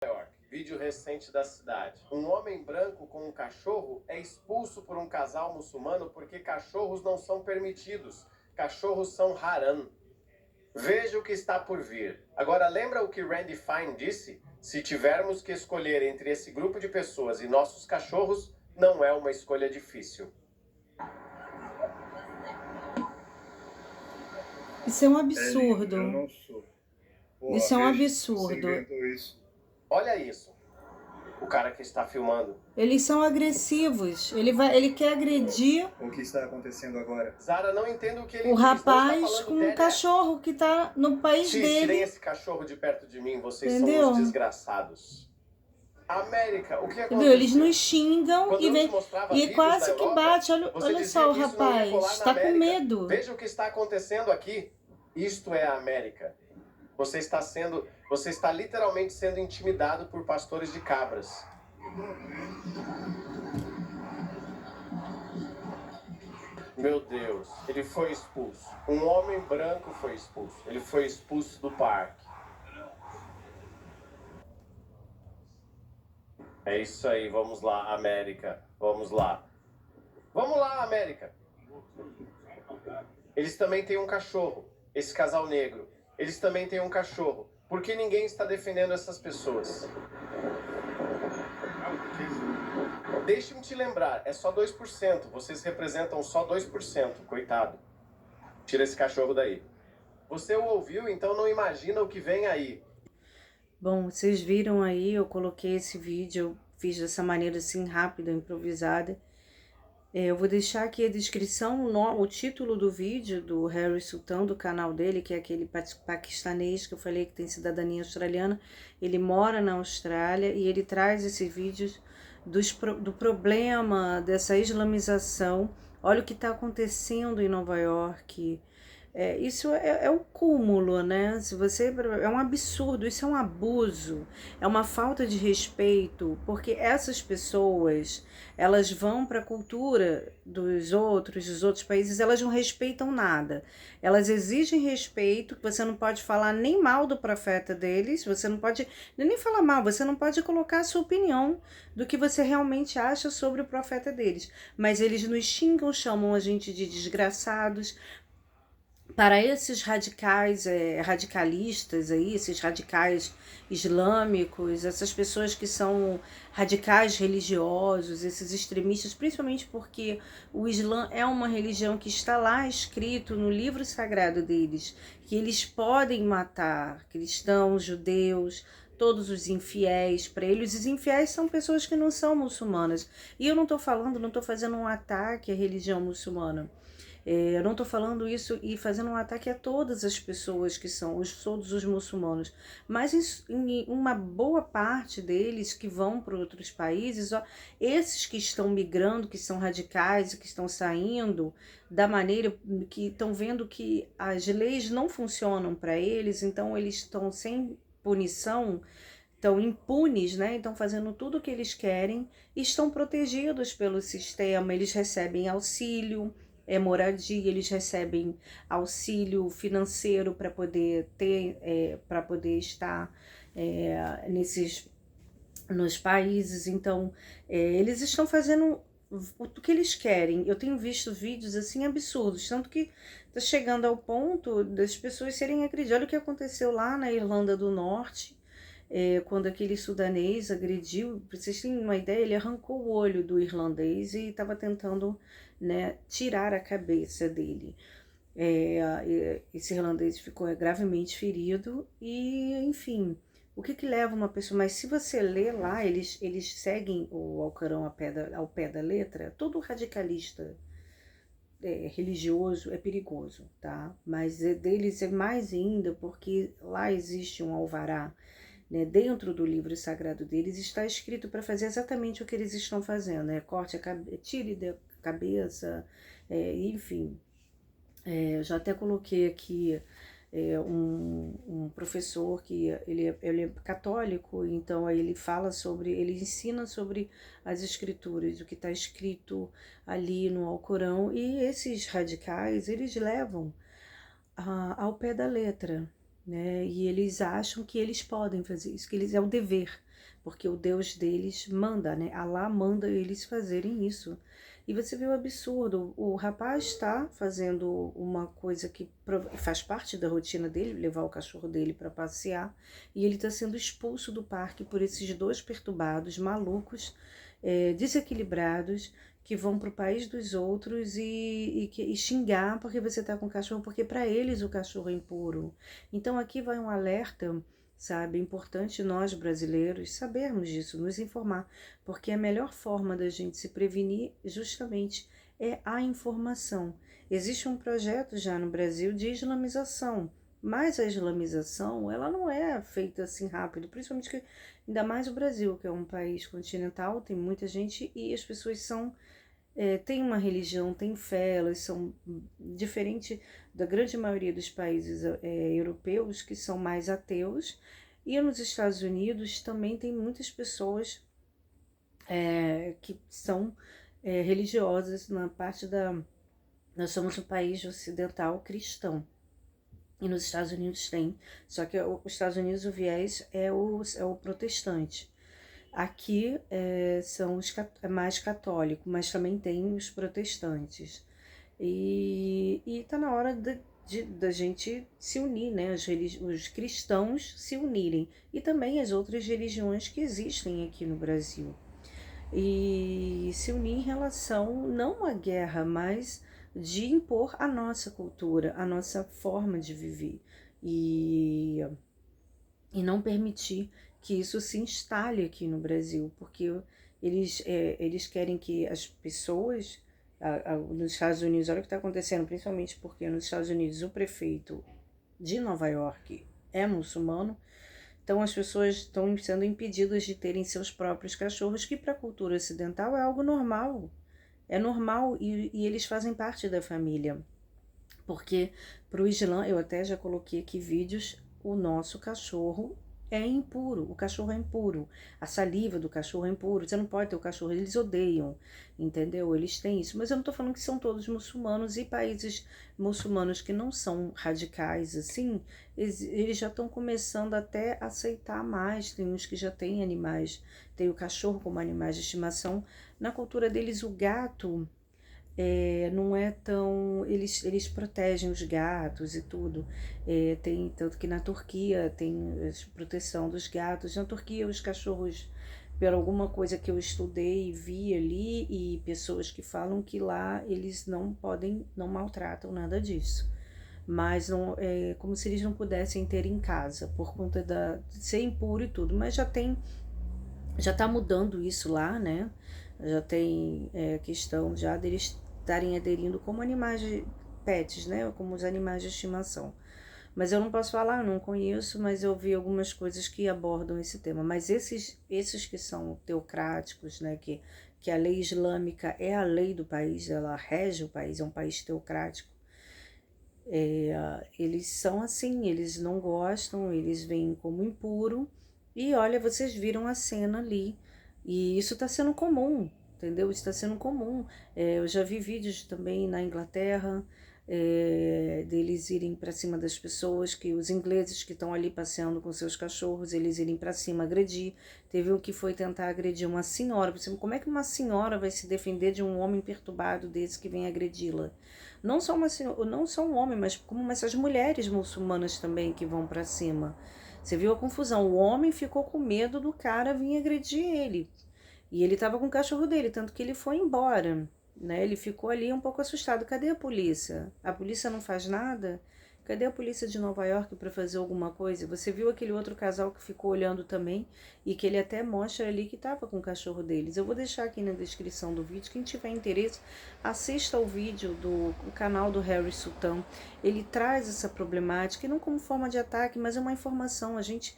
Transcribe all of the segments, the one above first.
York, vídeo recente da cidade. Um homem branco com um cachorro é expulso por um casal muçulmano porque cachorros não são permitidos. Cachorros são haram. Veja o que está por vir. Agora, lembra o que Randy Fine disse? Se tivermos que escolher entre esse grupo de pessoas e nossos cachorros, não é uma escolha difícil. Isso é um absurdo. Eu não sou. Porra, isso é um veja, absurdo. Você inventou isso. Olha isso. O cara que está filmando. Eles são agressivos. Ele quer agredir O que está acontecendo agora? Zara, não entendo o que ele o diz. rapaz com o cachorro que tá no país Tirem dele. esse cachorro de perto de mim, vocês Entendeu? são os desgraçados. América, o que aconteceu? Entendeu? Eles nos xingam Quando e eu te vem mostrava e vídeos quase da que Europa, bate. você Olha dizia só o que isso não ia colar rapaz, na tá com América. medo. Veja o que está acontecendo aqui. Isto é a América. Você está literalmente sendo intimidado por pastores de cabras. Meu Deus, ele foi expulso. Um homem branco foi expulso. Ele foi expulso do parque. É isso aí, vamos lá, América. Vamos lá. Vamos lá, América. Eles também têm um cachorro. Esse casal negro. Eles também têm um cachorro. Por que ninguém está defendendo essas pessoas? Deixe-me te lembrar, é só 2%. Vocês representam só 2%. Coitado. Tira esse cachorro daí. Você o ouviu, então não imagina o que vem aí. Bom, vocês viram aí, eu coloquei esse vídeo, eu fiz dessa maneira assim, rápida, improvisada. Eu vou deixar aqui a descrição, o título do vídeo do Harry Sultan, do canal dele, que é aquele paquistanês que eu falei que tem cidadania australiana. Ele mora na Austrália e ele traz esses vídeos do problema dessa islamização. Olha o que está acontecendo em Nova York. Isso é o cúmulo, né? Se você é um absurdo, isso é um abuso, é uma falta de respeito, porque essas pessoas, elas vão para a cultura dos outros países, elas não respeitam nada. Elas exigem respeito, você não pode falar nem mal do profeta deles, você não pode nem falar mal, você não pode colocar a sua opinião do que você realmente acha sobre o profeta deles. Mas eles nos xingam, chamam a gente de desgraçados. Para esses radicais, radicalistas aí, esses radicais islâmicos, essas pessoas que são radicais religiosos, esses extremistas, principalmente porque o Islã é uma religião que está lá escrito no livro sagrado deles, que eles podem matar cristãos, judeus, todos os infiéis. Para eles, os infiéis são pessoas que não são muçulmanas. E eu não estou fazendo um ataque à religião muçulmana. Eu não estou falando isso e fazendo um ataque a todas as pessoas que são, todos os muçulmanos, mas em uma boa parte deles que vão para outros países, esses que estão migrando, que são radicais, que estão saindo da maneira que estão vendo que as leis não funcionam para eles, então eles estão sem punição, estão impunes, né? Estão fazendo tudo o que eles querem e estão protegidos pelo sistema, eles recebem auxílio, moradia, eles recebem auxílio financeiro para poder para poder estar nos países. Então, eles estão fazendo o que eles querem. Eu tenho visto vídeos assim absurdos, tanto que está chegando ao ponto das pessoas serem agredidas. Olha o que aconteceu lá na Irlanda do Norte, quando aquele sudanês agrediu, para vocês terem uma ideia, ele arrancou o olho do irlandês e estava tentando, né, tirar a cabeça dele. Esse irlandês ficou gravemente ferido e, enfim, o que leva uma pessoa... Mas se você ler lá, eles seguem o Alcorão ao pé da letra. Todo radicalista religioso é perigoso, tá? Mas deles é mais ainda porque lá existe um alvará, né? Dentro do livro sagrado deles está escrito para fazer exatamente o que eles estão fazendo, né? Corte a cabeça, tire da cabeça, enfim. Eu já até coloquei aqui um professor que ele é católico, então aí ele ensina sobre as escrituras, o que está escrito ali no Alcorão, e esses radicais, eles levam ao pé da letra, né? E eles acham que eles podem fazer isso, que é o dever. porque o Deus deles manda, né? Alá manda eles fazerem isso. E você vê o absurdo, o rapaz está fazendo uma coisa que faz parte da rotina dele, levar o cachorro dele para passear, e ele está sendo expulso do parque por esses dois perturbados, malucos, desequilibrados, que vão para o país dos outros e xingar porque você está com o cachorro, porque para eles o cachorro é impuro. Então aqui vai um alerta, sabe? É importante nós brasileiros sabermos disso, nos informar, porque a melhor forma da gente se prevenir justamente é a informação. Existe um projeto já no Brasil de islamização, mas a islamização, ela não é feita assim rápido, principalmente que ainda mais o Brasil, que é um país continental, tem muita gente e as pessoas são têm uma religião, têm fé, elas são diferente da grande maioria dos países europeus que são mais ateus, e nos Estados Unidos também tem muitas pessoas que são religiosas na parte da... Nós somos um país ocidental cristão, e nos Estados Unidos tem, só que os Estados Unidos o viés é o protestante. Aqui são os mais católicos, mas também tem os protestantes. E está na hora da gente se unir, né? Os cristãos se unirem. E também as outras religiões que existem aqui no Brasil. E se unir em relação, não à guerra, mas de impor a nossa cultura, a nossa forma de viver. E não permitir que isso se instale aqui no Brasil, porque eles querem que as pessoas, nos Estados Unidos, olha o que está acontecendo, principalmente porque nos Estados Unidos o prefeito de Nova York é muçulmano, então as pessoas estão sendo impedidas de terem seus próprios cachorros, que para a cultura ocidental é algo normal, e eles fazem parte da família, porque para o Islã, eu até já coloquei aqui vídeos, o nosso cachorro é impuro, o cachorro é impuro, a saliva do cachorro é impuro, você não pode ter o cachorro, eles odeiam, entendeu? Eles têm isso, mas eu não tô falando que são todos muçulmanos, e países muçulmanos que não são radicais assim, eles já estão começando até a aceitar mais, tem uns que já têm animais, tem o cachorro como animais de estimação, na cultura deles o gato... não é tão... Eles protegem os gatos e tudo. Tem, tanto que na Turquia tem proteção dos gatos. Na Turquia os cachorros, por alguma coisa que eu estudei e vi ali, e pessoas que falam que lá eles não podem, não maltratam nada disso. Mas não, é como se eles não pudessem ter em casa, por conta de ser impuro e tudo. Mas já tá mudando isso lá, né? Já tem questão já deles estarem aderindo como animais de pets, né? Como os animais de estimação. Mas eu não posso falar, eu não conheço, mas eu vi algumas coisas que abordam esse tema. Mas esses que são teocráticos, né? Que a lei islâmica é a lei do país, ela rege o país, é um país teocrático. Eles são assim, eles não gostam, eles veem como impuro. E olha, vocês viram a cena ali. E isso está sendo comum, entendeu? Isso está sendo comum. Eu já vi vídeos também na Inglaterra, deles irem para cima das pessoas, que os ingleses que estão ali passeando com seus cachorros, eles irem para cima agredir. Teve um que foi tentar agredir uma senhora. Como é que uma senhora vai se defender de um homem perturbado desse que vem agredi-la? Não só um homem, mas como essas mulheres muçulmanas também que vão para cima. Você viu a confusão? O homem ficou com medo do cara vir agredir ele. E ele estava com o cachorro dele, tanto que ele foi embora, né? Ele ficou ali um pouco assustado. Cadê a polícia? A polícia não faz nada? Cadê a polícia de Nova York para fazer alguma coisa? Você viu aquele outro casal que ficou olhando também e que ele até mostra ali que estava com o cachorro deles. Eu vou deixar aqui na descrição do vídeo. Quem tiver interesse, assista ao vídeo do canal do Harry Sultan. Ele traz essa problemática, e não como forma de ataque, mas é uma informação. A gente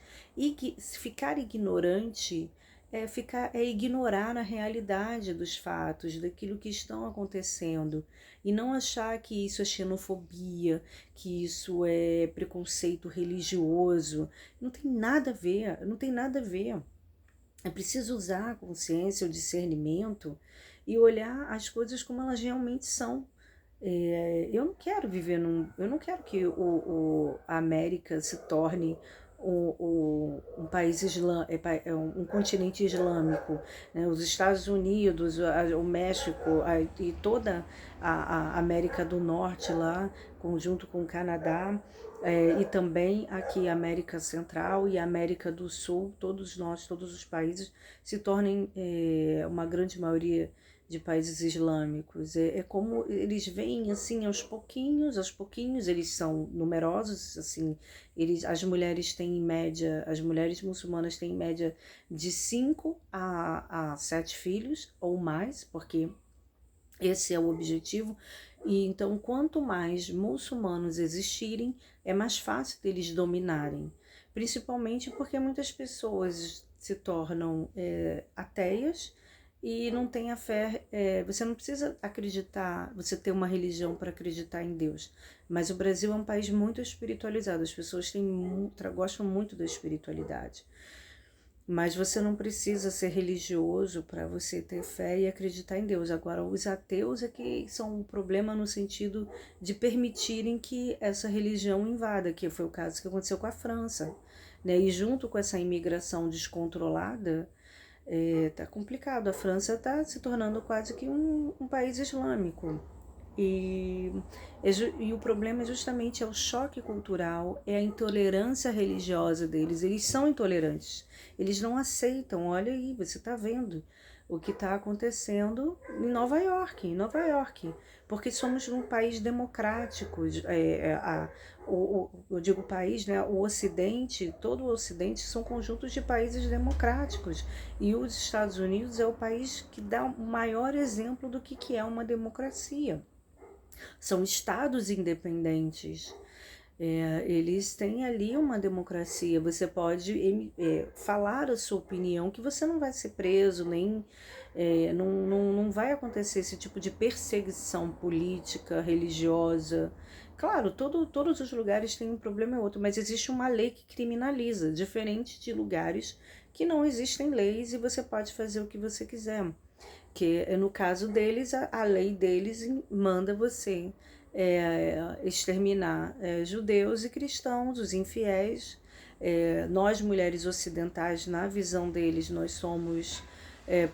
ficar ignorante é ignorar a realidade dos fatos, daquilo que estão acontecendo, e não achar que isso é xenofobia, que isso é preconceito religioso. Não tem nada a ver, não tem nada a ver. É preciso usar a consciência, o discernimento e olhar as coisas como elas realmente são. Eu não quero viver eu não quero que a América se torne um país um continente islâmico, né? Os Estados Unidos, o México e toda a América do Norte lá, junto com o Canadá, e também aqui a América Central e a América do Sul, todos os países se tornem uma grande maioria de países islâmicos. É como eles vêm assim aos pouquinhos, eles são numerosos, assim, as mulheres têm em média, as mulheres muçulmanas têm em média de 5 a 7 filhos ou mais, porque esse é o objetivo. E então, quanto mais muçulmanos existirem, é mais fácil deles dominarem. Principalmente porque muitas pessoas se tornam ateias e não têm a fé. Você não precisa acreditar, você ter uma religião para acreditar em Deus. Mas o Brasil é um país muito espiritualizado. As pessoas gostam muito da espiritualidade. Mas você não precisa ser religioso para você ter fé e acreditar em Deus. Agora, os ateus é que são um problema no sentido de permitirem que essa religião invada, que foi o caso que aconteceu com a França, né? E junto com essa imigração descontrolada, tá complicado. A França está se tornando quase que um país islâmico. E o problema é justamente o choque cultural, é a intolerância religiosa deles. Eles são intolerantes, eles não aceitam. Olha aí, você está vendo o que está acontecendo em Nova York, porque somos um país democrático. Eu digo país, né? O Ocidente, todo o Ocidente são conjuntos de países democráticos, e os Estados Unidos é o país que dá o maior exemplo do que é uma democracia. São estados independentes. Eles têm ali uma democracia. Você pode falar a sua opinião, que você não vai ser preso, nem não vai acontecer esse tipo de perseguição política, religiosa. Claro, todos os lugares têm um problema ou outro, mas existe uma lei que criminaliza, diferente de lugares que não existem leis e você pode fazer o que você quiser. Que no caso deles, a lei deles manda você exterminar judeus e cristãos, os infiéis. Nós, mulheres ocidentais, na visão deles, nós somos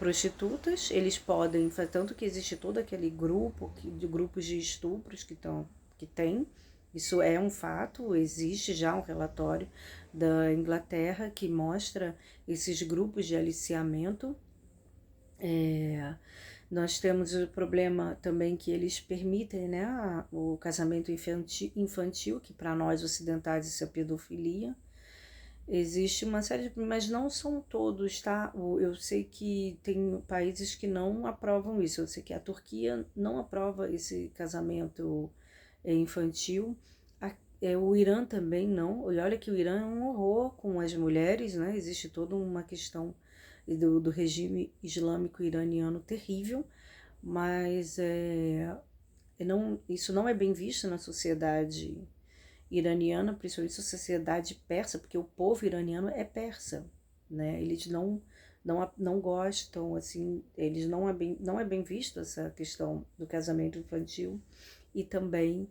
prostitutas. Eles podem, tanto que existe todo aquele grupo de grupos de estupros que tem. Isso é um fato, existe já um relatório da Inglaterra que mostra esses grupos de aliciamento. Nós temos o problema também que eles permitem, né, o casamento infantil, que para nós ocidentais isso é pedofilia. Existe uma série de... mas não são todos, tá? Eu sei que tem países que não aprovam isso. Eu sei que a Turquia não aprova esse casamento infantil. O Irã também não. E olha que o Irã é um horror com as mulheres, né? Existe toda uma questão do regime islâmico iraniano terrível, mas isso não é bem visto na sociedade iraniana, principalmente na sociedade persa, porque o povo iraniano é persa, né? Eles não gostam, assim, não é bem visto essa questão do casamento infantil, e também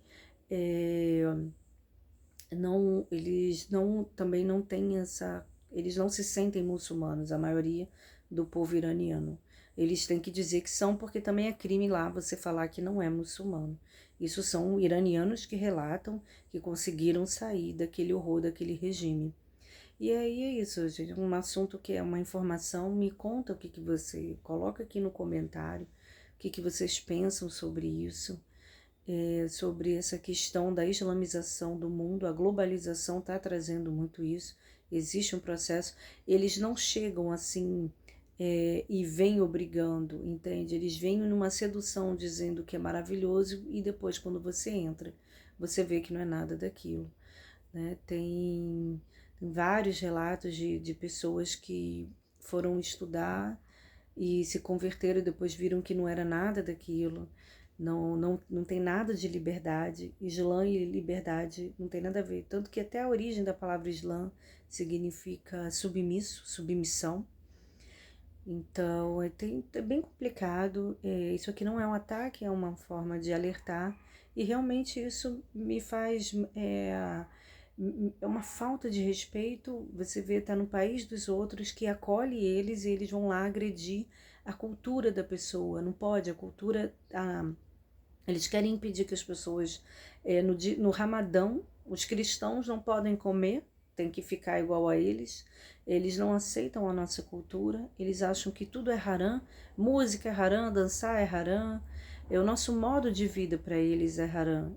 também não têm eles não se sentem muçulmanos, a maioria do povo iraniano. Eles têm que dizer que são, porque também é crime lá você falar que não é muçulmano. Isso são iranianos que relatam que conseguiram sair daquele horror, daquele regime. E aí é isso, gente, um assunto que é uma informação. Me conta o que você coloca aqui no comentário, o que vocês pensam sobre isso. Sobre essa questão da islamização do mundo. A globalização está trazendo muito isso. Existe um processo, eles não chegam assim e vêm obrigando, entende? Eles vêm numa sedução dizendo que é maravilhoso, e depois quando você entra, você vê que não é nada daquilo, né? Tem vários relatos de pessoas que foram estudar e se converteram e depois viram que não era nada daquilo. Não tem nada de liberdade. Islã e liberdade não tem nada a ver. Tanto que até a origem da palavra Islã significa submisso, submissão. Então é bem complicado. Isso aqui não é um ataque, é uma forma de alertar. E realmente isso me faz É uma falta de respeito. Você vê, tá no país dos outros, que acolhe eles e eles vão lá agredir a cultura da pessoa. Não pode, a cultura... eles querem impedir que as pessoas... no Ramadão, os cristãos não podem comer, tem que ficar igual a eles. Eles não aceitam a nossa cultura, eles acham que tudo é haram, música é haram, dançar é haram, o nosso modo de vida para eles é haram.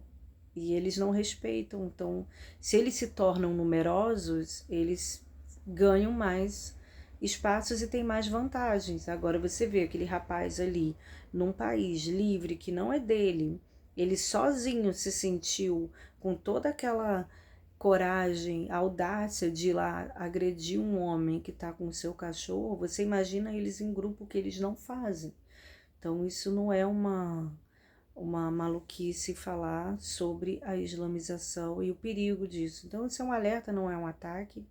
E eles não respeitam. Então, se eles se tornam numerosos, eles ganham mais espaços e têm mais vantagens. Agora você vê aquele rapaz ali, num país livre que não é dele, ele sozinho se sentiu com toda aquela coragem, audácia de ir lá agredir um homem que está com o seu cachorro. Você imagina eles em grupo, que eles não fazem. Então isso não é uma maluquice falar sobre a islamização e o perigo disso. Então isso é um alerta, não é um ataque.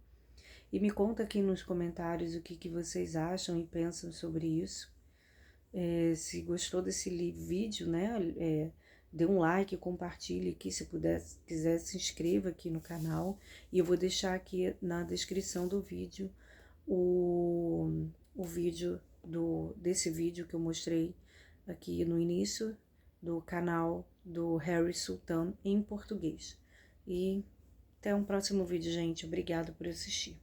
E me conta aqui nos comentários o que vocês acham e pensam sobre isso. Se gostou desse vídeo, né, dê um like, compartilhe aqui, se quiser se inscreva aqui no canal. E eu vou deixar aqui na descrição do vídeo o vídeo desse vídeo que eu mostrei aqui no início, do canal do Harry Sultan em português. E até um próximo vídeo, gente. Obrigada por assistir.